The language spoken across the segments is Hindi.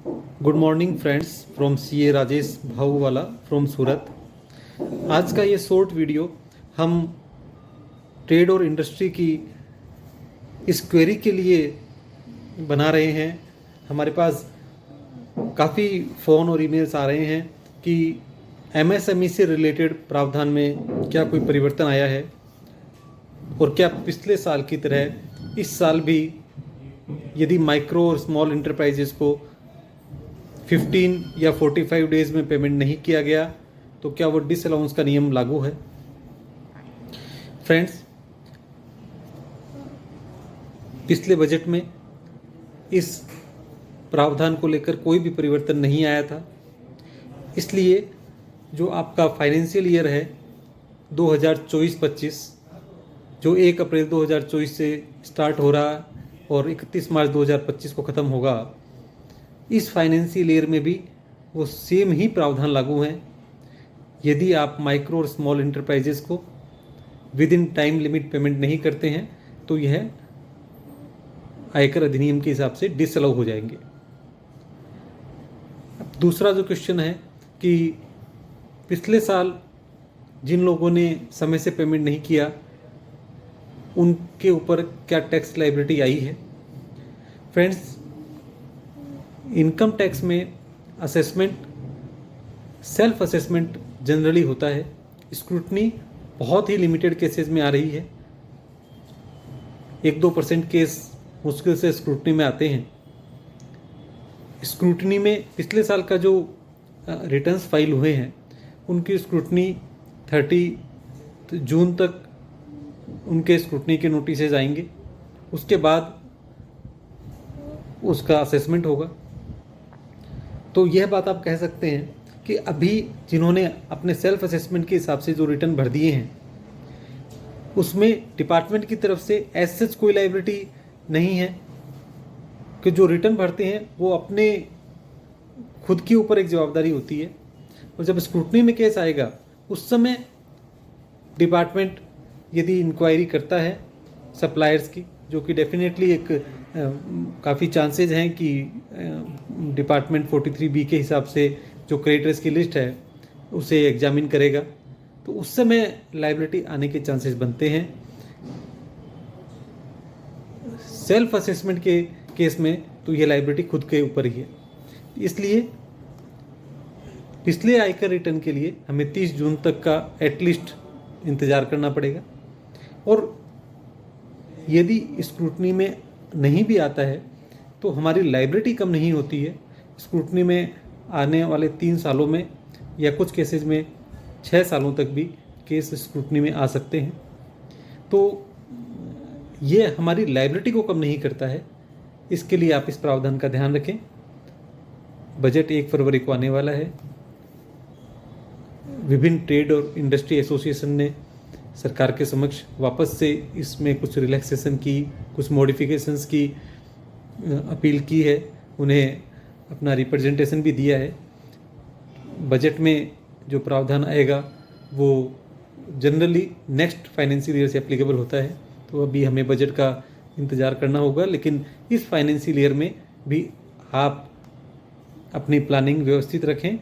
Good morning friends from CA Rajesh Bhauwala from Surat. आज का ये शॉर्ट वीडियो हम ट्रेड और इंडस्ट्री की इस क्वेरी के लिए बना रहे हैं। हमारे पास काफ़ी फ़ोन और ईमेल्स आ रहे हैं कि MSME से रिलेटेड प्रावधान में क्या कोई परिवर्तन आया है और क्या पिछले साल की तरह इस साल भी यदि माइक्रो और स्मॉल इंटरप्राइजेज़ को 15 या 45 डेज़ में पेमेंट नहीं किया गया तो क्या वो डिसअलाउंस का नियम लागू है। फ्रेंड्स, पिछले बजट में इस प्रावधान को लेकर कोई भी परिवर्तन नहीं आया था, इसलिए जो आपका फाइनेंशियल ईयर है 2024-25 जो 1 अप्रैल 2024 से स्टार्ट हो रहा और 31 मार्च 2025 को ख़त्म होगा, इस फाइनेंशियल ईयर में भी वो सेम ही प्रावधान लागू हैं। यदि आप माइक्रो और स्मॉल इंटरप्राइजेज़ को with in time limit payment नहीं करते हैं तो यह आयकर अधिनियम के हिसाब से डिसअलाउ हो जाएंगे। अब दूसरा जो क्वेश्चन है कि पिछले साल जिन लोगों ने समय से पेमेंट नहीं किया उनके ऊपर क्या टैक्स लायबिलिटी आई है। फ्रेंड्स, इनकम टैक्स में असेसमेंट सेल्फ असेसमेंट जनरली होता है। स्क्रूटनी बहुत ही लिमिटेड केसेस में आ रही है। 1-2% केस मुश्किल से स्क्रूटनी में आते हैं। स्क्रूटनी में पिछले साल का जो रिटर्न्स फाइल हुए हैं उनकी स्क्रूटनी 30 जून तक उनके स्क्रूटनी के नोटिसेज आएंगे। उसके बाद उसका असेसमेंट होगा। तो यह बात आप कह सकते हैं कि अभी जिन्होंने अपने सेल्फ असेसमेंट के हिसाब से जो रिटर्न भर दिए हैं उसमें डिपार्टमेंट की तरफ से एज सच कोई लायबिलिटी नहीं है कि जो रिटर्न भरते हैं वो अपने खुद के ऊपर एक जवाबदारी होती है। और जब स्क्रूटनी में केस आएगा उस समय डिपार्टमेंट यदि इंक्वायरी करता है सप्लायर्स की, जो कि डेफिनेटली एक काफ़ी चांसेस हैं कि डिपार्टमेंट 43B के हिसाब से जो क्रेडिटर्स की लिस्ट है उसे एग्जामिन करेगा, तो उस समय लायबिलिटी आने के चांसेस बनते हैं। सेल्फ असेसमेंट के केस में तो ये लायबिलिटी खुद के ऊपर ही है। इसलिए पिछले आयकर रिटर्न के लिए हमें 30 जून तक का एटलीस्ट इंतज़ार करना पड़ेगा। और यदि स्क्रूटनी में नहीं भी आता है तो हमारी लायबिलिटी कम नहीं होती है। स्क्रूटनी में आने वाले 3 सालों में या कुछ केसेस में 6 सालों तक भी केस स्क्रूटनी में आ सकते हैं। तो ये हमारी लायबिलिटी को कम नहीं करता है। इसके लिए आप इस प्रावधान का ध्यान रखें। बजट 1 फरवरी को आने वाला है। विभिन्न ट्रेड और इंडस्ट्री एसोसिएशन ने सरकार के समक्ष वापस से इसमें कुछ रिलैक्सेशन की, कुछ मॉडिफिकेशंस की अपील की है। उन्हें अपना रिप्रेजेंटेशन भी दिया है। बजट में जो प्रावधान आएगा वो जनरली नेक्स्ट फाइनेंशियल ईयर से एप्लीकेबल होता है, तो अभी हमें बजट का इंतज़ार करना होगा। लेकिन इस फाइनेंशियल ईयर में भी आप अपनी प्लानिंग व्यवस्थित रखें।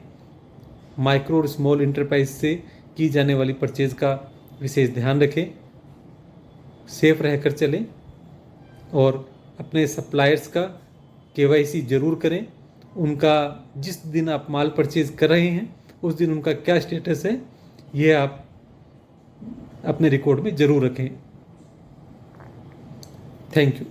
माइक्रो और स्मॉल इंटरप्राइज से की जाने वाली परचेज़ का विशेष ध्यान रखें, सेफ रहकर चलें और अपने सप्लायर्स का KYC ज़रूर करें। उनका जिस दिन आप माल परचेज़ कर रहे हैं उस दिन उनका क्या स्टेटस है ये आप अपने रिकॉर्ड में ज़रूर रखें। Thank you.